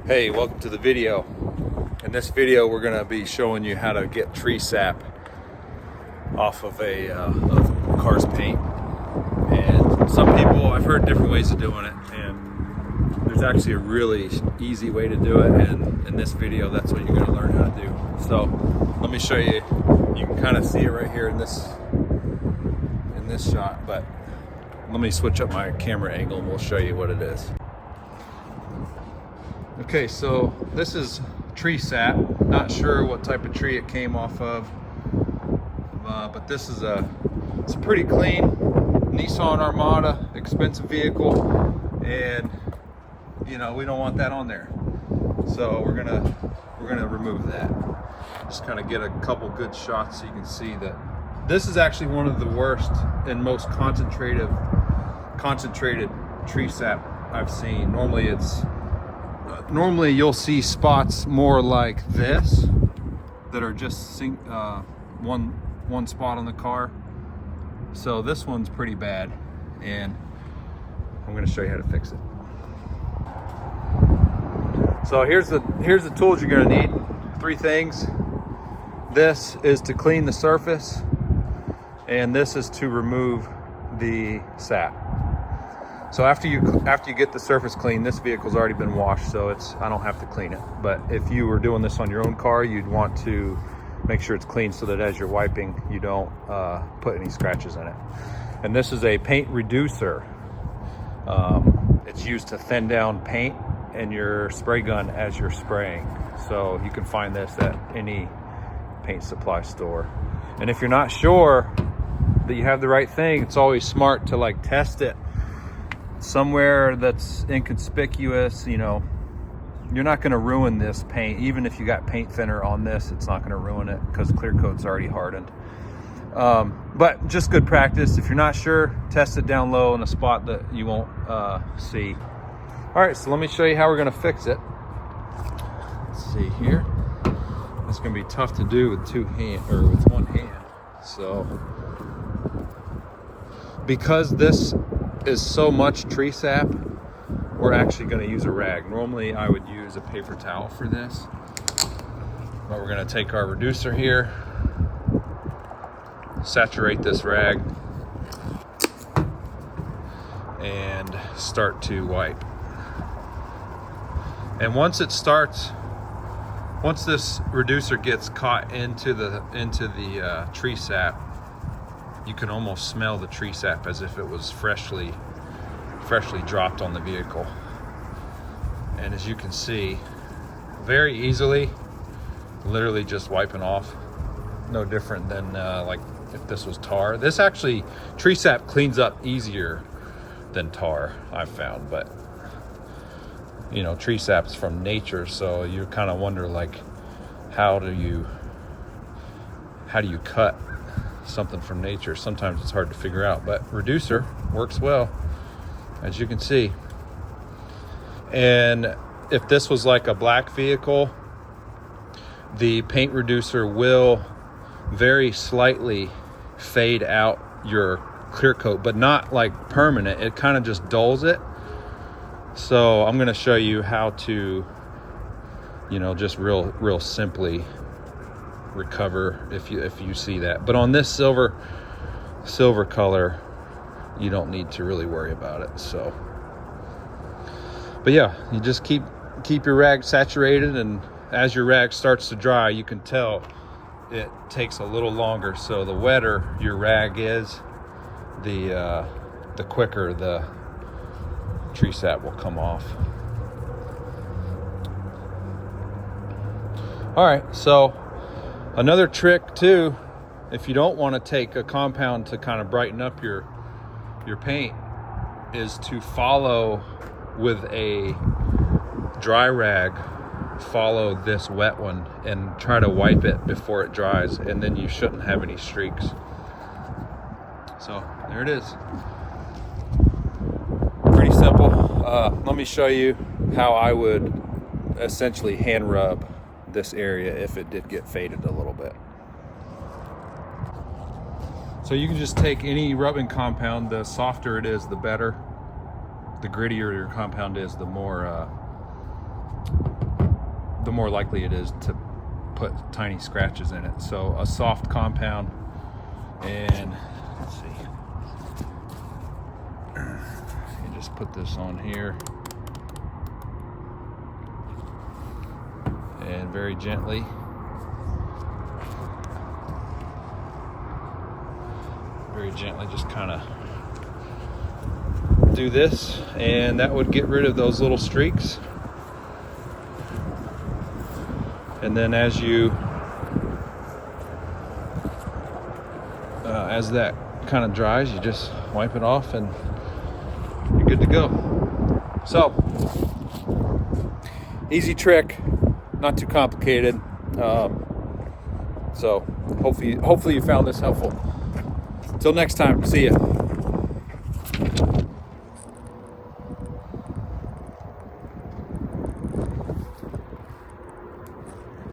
Hey, welcome to the video. In this video we're going to be showing you how to get tree sap off of a car's paint. And some people, I've heard different ways of doing it, and there's actually a really easy way to do it, and in this video that's what you're going to learn how to do. So let me show you. You can kind of see it right here in this shot, but let me switch up my camera angle and we'll show you what it is. Okay, so this is tree sap. Not sure what type of tree it came off of, but this is it's a pretty clean Nissan Armada, expensive vehicle, and you know we don't want that on there. So we're gonna remove that. Just kind of get a couple good shots so you can see that this is actually one of the worst and most concentrated tree sap I've seen. Normally you'll see spots more like this that are just one spot on the car. So this one's pretty bad, and I'm going to show you how to fix it. So here's the tools you're going to need. 3 things. This is to clean the surface, and this is to remove the sap. So after you get the surface clean, this vehicle's already been washed, so I don't have to clean it. But if you were doing this on your own car, you'd want to make sure it's clean so that as you're wiping, you don't put any scratches in it. And this is a paint reducer. It's used to thin down paint in your spray gun as you're spraying. So you can find this at any paint supply store. And if you're not sure that you have the right thing, it's always smart to like test it somewhere that's inconspicuous. You know, you're not going to ruin this paint. Even if you got paint thinner on this, it's not going to ruin it because clear coat's already hardened. But just good practice. If you're not sure, test it down low in a spot that you won't see. All right, so let me show you how we're going to fix it. Let's see here. It's going to be tough to do with with one hand. So because this is so much tree sap, we're actually going to use a rag. Normally I would use a paper towel for this, but we're going to take our reducer here, saturate this rag, and start to wipe. And once this reducer gets caught into the tree sap, you can almost smell the tree sap as if it was freshly dropped on the vehicle. And as you can see, very easily, literally just wiping off. No different than like if this was tar. This actually, tree sap cleans up easier than tar, I've found. But you know, tree sap's from nature, so you kind of wonder like, how do you cut something from nature? Sometimes it's hard to figure out, but reducer works well, as you can see. And if this was like a black vehicle, the paint reducer will very slightly fade out your clear coat, but not like permanent. It kind of just dulls it. So I'm going to show you how to, you know, just real simply recover if you see that. But on this silver color, you don't need to really worry about it. So, but yeah, you just keep your rag saturated, and as your rag starts to dry, you can tell it takes a little longer. So the wetter your rag is, the quicker the tree sap will come off. All right, so another trick too, if you don't want to take a compound to kind of brighten up your paint, is to follow with a dry rag, follow this wet one and try to wipe it before it dries, and then you shouldn't have any streaks. So there it is. Pretty simple. Let me show you how I would essentially hand rub this area if it did get faded a little bit. So you can just take any rubbing compound. The softer it is, the better. The grittier your compound is, the more the more likely it is to put tiny scratches in it. So a soft compound, and let's see, you just put this on here and very gently just kind of do this, and that would get rid of those little streaks. And then as that kind of dries, you just wipe it off and you're good to go. So easy trick, not too complicated. So hopefully you found this helpful. Till next time, see ya.